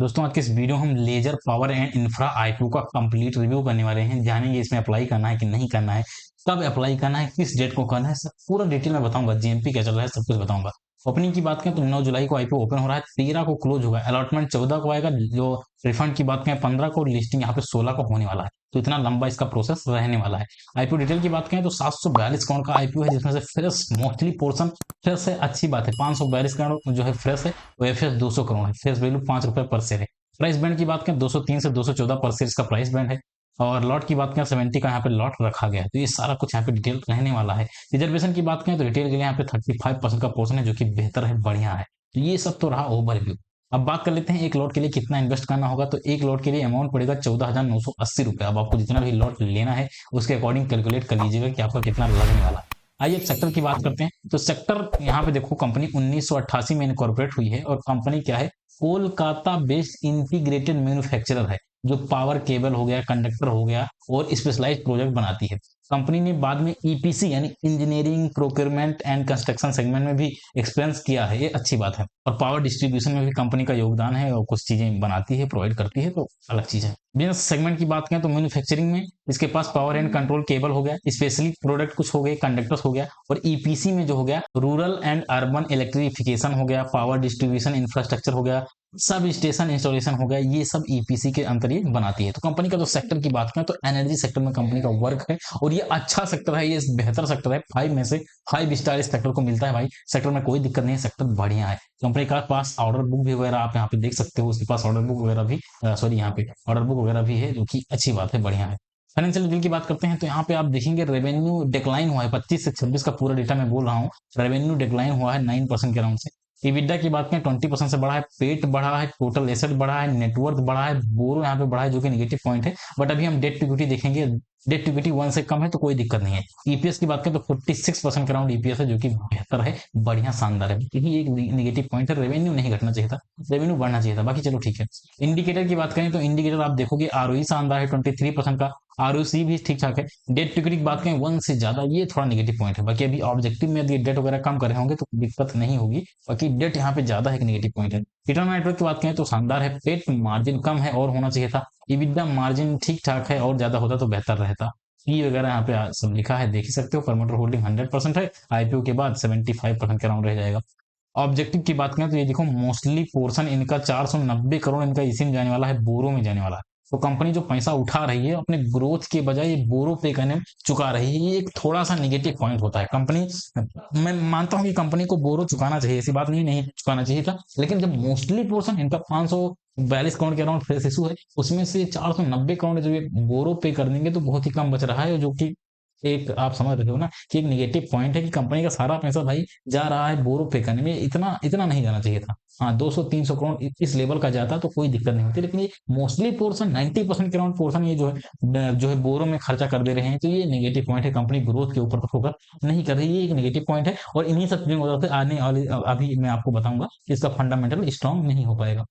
दोस्तों आज के इस वीडियो हम laser power and infra IPO का कंप्लीट रिव्यू करने वाले हैं। जानेंगे इसमें अप्लाई करना है कि नहीं करना है, कब अप्लाई करना है, किस डेट को करना है, सब पूरा डिटेल में बताऊंगा। जीएमपी क्या चल रहा है सब कुछ बताऊंगा। ओपनिंग की बात करें तो 9 जुलाई को आईपीओ ओपन हो रहा है, 13 को क्लोज होगा, अलॉटमेंट 14 को आएगा। जो रिफंड की बात करें 15 को, लिस्टिंग यहाँ पे 16 को होने वाला है। तो इतना लंबा इसका प्रोसेस रहने वाला है। आईपीओ डिटेल की बात करें तो 742 करोड़ का आईपीओ है, जिसमें से फ्रेश मोस्टली पोर्सन फ्रेश है। अच्छी बात है, 542 करोड़ जो है फ्रेश है। वो एफएस 200 करोड़ है, फेस वैल्यू ₹5 पर शेयर है। प्राइस बैंड की बात करें 203 से 214 पर शेयर इसका प्राइस बैंड है। और लॉट की बात करें 70 का यहाँ पे लॉट रखा गया है। तो ये सारा कुछ यहाँ पे डिटेल रहने वाला है। रिजर्वेशन की बात करें तो रिटेल के लिए यहाँ पे 35% का पोर्शन है, जो कि बेहतर है, बढ़िया है। तो ये सब तो रहा ओवरव्यू। अब बात कर लेते हैं एक लॉट के लिए कितना इन्वेस्ट करना होगा। तो एक लॉट के लिए अमाउंट पड़ेगा 14,980 रुपये। अब आपको जितना भी लॉट लेना है उसके अकॉर्डिंग कैलकुलेट कर लीजिएगा कि आपका कितना लगने वाला है। आइए अब सेक्टर की बात करते हैं। तो सेक्टर यहाँ पे देखो, कंपनी 1988 में इनकॉर्पोरेट हुई है और कंपनी क्या है, कोलकाता बेस्ड इंटीग्रेटेड मैन्युफैक्चरर है, जो पावर केबल हो गया, कंडक्टर हो गया और स्पेशलाइज्ड प्रोजेक्ट बनाती है। कंपनी ने बाद में ईपीसी यानी engineering procurement and construction segment में भी एक्सपेरियंस किया है, ये अच्छी बात है। और पावर डिस्ट्रीब्यूशन में भी कंपनी का योगदान है और कुछ चीजें बनाती है, प्रोवाइड करती है, तो अलग चीज है। बिजनेस सेगमेंट की बात करें तो मैन्युफैक्चरिंग में इसके पास पावर एंड कंट्रोल केबल हो गया, स्पेशली प्रोडक्ट कुछ हो गए, कंडक्टर्स हो गया। और ईपीसी में जो हो गया, रूरल एंड अर्बन इलेक्ट्रिफिकेशन हो गया, पावर डिस्ट्रीब्यूशन इंफ्रास्ट्रक्चर हो गया, सब स्टेशन इंस्टॉलेशन हो गया, ये सब ईपीसी के अंतर्गत बनाती है। तो कंपनी का जो सेक्टर की बात करें तो एनर्जी सेक्टर में कंपनी का वर्क है और ये अच्छा सेक्टर है, ये बेहतर सेक्टर है। 5 में से 5 स्टार इस सेक्टर को मिलता है भाई। सेक्टर में कोई दिक्कत नहीं है, सेक्टर बढ़िया है। कंपनी का पास ऑर्डर बुक भी वगैरह आप यहाँ पे देख सकते हो, उसके पास ऑर्डर बुक वगैरह भी सॉरी यहाँ पे ऑर्डर बुक वगैरह भी है, जो कि अच्छी बात है, बढ़िया है। फाइनेंशियल रिजल्ट की बात करते हैं तो यहाँ पे आप देखेंगे रेवेन्यू डिक्लाइन हुआ है। 25 से 26 का पूरा डेटा मैं बोल रहा हूँ। रेवेन्यू डिक्लाइन हुआ है 9% के अराउंड से। EBITDA की बात करें 20% से बढ़ा है, पेट बढ़ा है, टोटल एसेट बढ़ा है, नेटवर्थ बढ़ा है, बोरो यहाँ पे बढ़ा है, जो कि नेगेटिव पॉइंट है। बट अभी हम डेट टू इक्विटी देखेंगे, डेट टू इक्विटी 1 से कम है तो कोई दिक्कत नहीं है। ईपीएस की बात करें तो 46% के अराउंड ईपीएस है, जो कि बेहतर है, बढ़िया, शानदार है। यही एक नेगेटिव पॉइंट है, रेवेन्यू नहीं घटना चाहिए था, रेवेन्यू बढ़ना चाहिए था, बाकी चलो ठीक है। इंडिकेटर की बात करें तो इंडिकेटर आप देखोगे आरओई शानदार है 23% का, आरओसी भी ठीक ठाक है। डेट टू इक्विटी की बात करें 1 से ज्यादा, ये थोड़ा नेगेटिव पॉइंट है। बाकी अभी ऑब्जेक्टिव में यदि डेट वगैरह कम करे होंगे तो दिक्कत नहीं होगी। बाकी डेट यहाँ पे ज्यादा है, नेगेटिव पॉइंट है। रिटर्न ऑन नेटवर्क की बात करें तो शानदार है, पेट मार्जिन कम है और होना चाहिए था। EBITDA मार्जिन ठीक ठाक है, और ज्यादा होता तो बेहतर रहता। पी वगैरह यहाँ पे सब लिखा है, देख ही सकते हो। प्रमोटर होल्डिंग 100% है, आईपीओ के बाद 75% के अराउंड रह जाएगा। ऑब्जेक्टिव की बात करें तो ये देखो, मोस्टली पोर्शन इनका 490 करोड़ इनका इसी में जाने वाला है, बोरो में जाने वाला है। तो कंपनी जो पैसा उठा रही है अपने ग्रोथ के बजाय ये बोरो पे करने में चुका रही है, ये एक थोड़ा सा निगेटिव पॉइंट होता है। कंपनी, मैं मानता हूं कि कंपनी को बोरो चुकाना चाहिए, ऐसी बात नहीं नहीं चुकाना चाहिए था, लेकिन जब मोस्टली पोर्शन इनका 542 करोड़ के अराउंड फ्रेश इशू है, उसमें से 490 करोड़ जो ये बोरो पे कर देंगे तो बहुत ही कम बच रहा है, जो कि एक आप समझ रहे हो ना कि एक नेगेटिव पॉइंट है कि कंपनी का सारा पैसा भाई जा रहा है बोरो पे करने में। इतना इतना नहीं जाना चाहिए था। हाँ, 200-300 करोड़ इस लेवल का जाता तो कोई दिक्कत नहीं होती, लेकिन ये मोस्टली पोर्शन 90% के अराउंड पोर्शन ये जो है बोरो में खर्चा कर दे रहे हैं। तो ये नेगेटिव पॉइंट है, कंपनी ग्रोथ के ऊपर तो फोकस नहीं कर रही है, ये एक नेगेटिव पॉइंट है। और इन्हीं सब चीजों की वजह से आने वाले अभी मैं आपको बताऊंगा कि इसका फंडामेंटल स्ट्रांग नहीं हो पाएगा।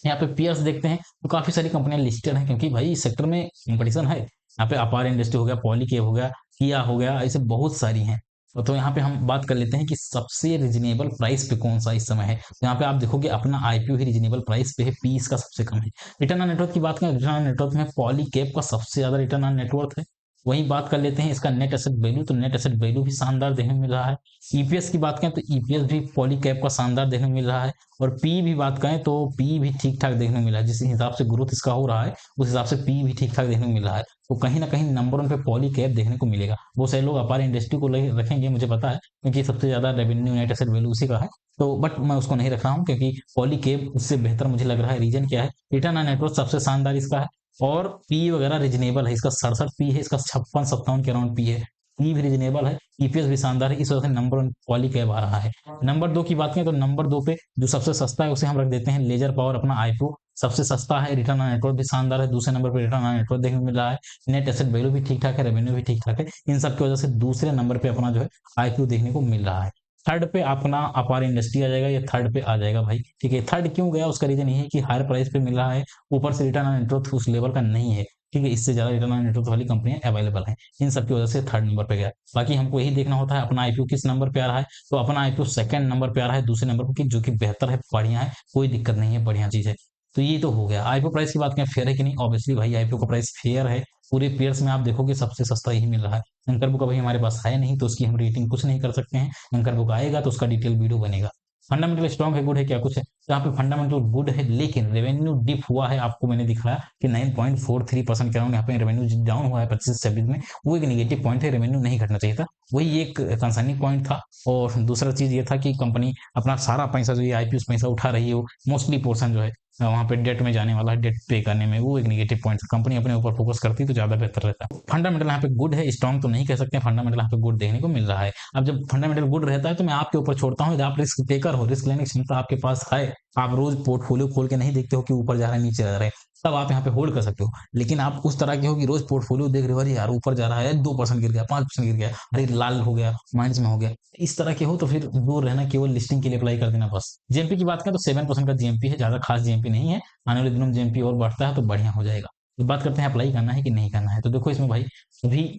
यहाँ पे पीयर्स देखते हैं तो काफी सारी कंपनियां लिस्टेड हैं, क्योंकि भाई इस सेक्टर में कंपटीशन है। यहाँ पे अपार इंडस्ट्री हो गया, पॉलीकेब हो गया, किया हो गया, ऐसे बहुत सारी हैं। तो यहाँ पे हम बात कर लेते हैं कि सबसे रिजनेबल प्राइस पे कौन सा इस समय है। तो यहाँ पे आप देखोगे अपना आईपीओ ही रिजनेबल प्राइस पे है, पी इसका सबसे कम है। रिटर्न ऑन नेटवर्क की बात करें, रिटर्न ऑन नेटवर्क में पॉलीकेब का सबसे ज्यादा रिटर्न ऑन नेटवर्क है। वहीं बात कर लेते हैं इसका नेट एसेट वैल्यू, तो नेट एसेट वैल्यू भी शानदार देखने को मिल रहा है। ईपीएस की बात करें तो ईपीएस भी पॉलीकैब का शानदार देखने को मिल रहा है। और पी भी बात करें तो पी भी ठीक ठाक देखने को मिल रहा है, जिस हिसाब से ग्रोथ इसका हो रहा है उस हिसाब से पी भी ठीक ठाक देखने को मिल रहा है। तो कहीं ना कहीं नंबर 1 पे पॉलीकैब देखने को मिलेगा। वो सारे लोग अपार इंडस्ट्री को रखेंगे, मुझे पता है, क्योंकि सबसे ज्यादा रेवेन्यू नेट एसेट वैल्यू उसी का है। तो बट मैं उसको नहीं रख रहा हूँ, क्योंकि पॉलीकैब उससे बेहतर मुझे लग रहा है। रीजन क्या है, रिटर्न ऑन नेटवर्क सबसे शानदार इसका है, और पी वगैरह रिजनेबल है। इसका 67 पी है, इसका 56-57 के अराउंड पी है। पी भी रिजनेबल है, ईपीएस भी शानदार है, इस वजह से नंबर 1 पॉलीकैब आ रहा है। नंबर 2 की बात करें तो नंबर 2 पे जो सबसे सस्ता है उसे हम रख देते हैं लेजर पावर, अपना आईपीओ सबसे सस्ता है। रिटर्न ऑन नेटवर्क भी शानदार है, दूसरे नंबर पे रिटर्न ऑन नेटवर्क देखने को मिल रहा है। नेट एसेट वैल्यू भी ठीक ठाक है, रेवेन्यू भी ठीक ठाक है। इन सब की वजह से दूसरे नंबर पे अपना जो है आईपीओ देखने को मिल रहा है। थर्ड पे अपना अपार इंडस्ट्री आ जाएगा, या थर्ड पे आ जाएगा भाई, ठीक है। थर्ड क्यों गया, उसका रीजन ये है कि हायर प्राइस पे मिल रहा है, ऊपर से रिटर्न ऑन नेटवर्थ उस लेवल का नहीं है, ठीक है। इससे ज्यादा रिटर्न ऑन नेटवर्थ वाली कंपनियां अवेलेबल हैं, इन सब की वजह से थर्ड नंबर पे गया। बाकी हमको यही देखना होता है अपना आईपीओ किस नंबर पे आ रहा है। तो अपना आईपीओ सेकंड नंबर पे आ रहा है, दूसरे नंबर पर, जो कि बेहतर है, बढ़िया है, कोई दिक्कत नहीं है, बढ़िया चीज है। तो ये तो हो गया। आईपीओ प्राइस की बात करें, फेयर है कि नहीं? ऑब्वियसली भाई आईपीओ का प्राइस फेयर है। पूरे पेयर्स में आप देखोगे सबसे सस्ता यही मिल रहा है। एंकर बुक अभी हमारे पास है नहीं, तो उसकी हम रेटिंग कुछ नहीं कर सकते हैं। एंकर बुक आएगा तो उसका डिटेल वीडियो बनेगा। फंडामेंटल स्ट्रॉन्ग है, गुड है, क्या कुछ है? यहाँ पे फंडामेंटल गुड है, लेकिन रेवेन्यू डिप हुआ है। आपको मैंने दिखाया कि 9.43% के अराउंड यहाँ पे रेवेन्यू डाउन हुआ है 25-26 में। वो एक नेगेटिव पॉइंट है, रेवेन्यू नहीं घटना चाहिए था। वही एक कंसर्निंग पॉइंट था। और दूसरा चीज ये था कि कंपनी अपना सारा पैसा जो ये आईपीओ पैसा उठा रही है, वो मोस्टली पोर्सन जो है वहां पे डेट में जाने वाला है, डेट पे करने में। वो एक नेगेटिव पॉइंट है। कंपनी अपने ऊपर फोकस करती तो ज्यादा बेहतर रहता। फंडामेंटल यहाँ पे गुड है, स्ट्रॉन्ग तो नहीं कह सकते। फंडामेंटल यहाँ पे गुड देखने को मिल रहा है। अब जब फंडामेंटल गुड रहता है तो मैं आपके ऊपर छोड़ता हूँ, आप रिस्क टेकर हो, रिस्क लेने की क्षमता आपके पास है। आप रोज पोर्टफोलियो खोल के नहीं देखते हो कि ऊपर जा रहा है नीचे जा रहा है, तब आप यहाँ पे होल्ड कर सकते हो। लेकिन आप उस तरह के हो कि रोज पोर्टफोलियो देख रहे हो, अरे यार ऊपर जा रहा है, 2% गिर गया, 5% गिर गया, अरे लाल हो गया, माइनस में हो गया, इस तरह के हो तो फिर दूर रहना, केवल लिस्टिंग के लिए अप्लाई कर देना बस। जीएमपी की बात करें तो 7% का जीएमपी है, ज्यादा खास जीएमपी नहीं है। आने वाले दिनों में जीएमपी और बढ़ता है तो बढ़िया हो जाएगा। तो बात करते हैं अप्लाई करना है कि नहीं करना है। तो देखो इसमें भाई अभी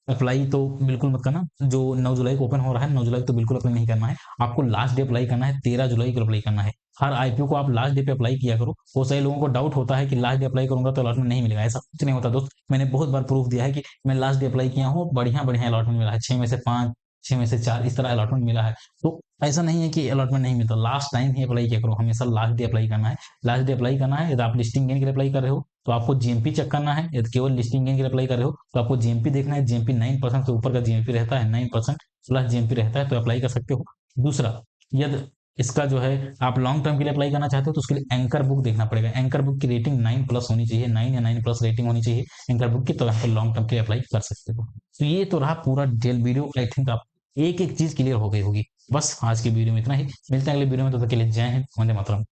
अप्लाई तो बिल्कुल मत करना। जो 9 जुलाई को ओपन हो रहा है, 9 जुलाई तो बिल्कुल अप्लाई नहीं करना है। आपको लास्ट डे अप्लाई करना है, 13 जुलाई को अप्लाई करना है। हर आईपीओ को आप लास्ट डे पे अप्लाई किया करो। बहुत सारे लोगों को डाउट होता है कि लास्ट डे अप्लाई करूंगा तो अलॉटमेंट नहीं मिलेगा। ऐसा कुछ नहीं होता दोस्त। मैंने बहुत बार प्रूफ दिया है कि मैं लास्ट डे अप्लाई किया हूँ, बढ़िया बढ़िया अलॉटमेंट मिला है। 6 में से 5, 6 में से 4 इस तरह अलॉटमेंट मिला है। तो ऐसा नहीं है कि अलॉटमेंट नहीं मिलता। लास्ट टाइम ही अप्लाई किया करो, हमेशा लास्ट डे अप्लाई करना है। लास्ट डे अप्लाई करना है। यदि आप लिस्टिंग गेन के लिए अप्लाई कर रहे हो तो आपको जीएमपी चेक करना है। यदि केवल लिस्टिंग गेन के लिए अप्लाई कर रहे हो तो आपको जीएमपी देखना है। जीएमपी 9% से ऊपर का जीएमपी रहता है, 9% प्लस जीएमपी रहता है तो अप्लाई कर सकते हो। दूसरा, यदि इसका जो है आप लॉन्ग टर्म के लिए अप्लाई करना चाहते हो तो उसके लिए एंकर बुक देखना पड़ेगा। एंकर बुक की रेटिंग 9+ होनी चाहिए, 9 या 9+ रेटिंग होनी चाहिए एंकर बुक की, तो यहाँ पर लॉन्ग टर्म के लिए अप्लाई कर सकते हो। तो ये तो रहा पूरा डिटेल वीडियो। आई थिंक आप एक एक चीज क्लियर हो गई होगी। बस आज की वीडियो में इतना ही। मिलते हैं अगले वीडियो में, तो तब तक के लिए जय हिंद, वंदे मातरम।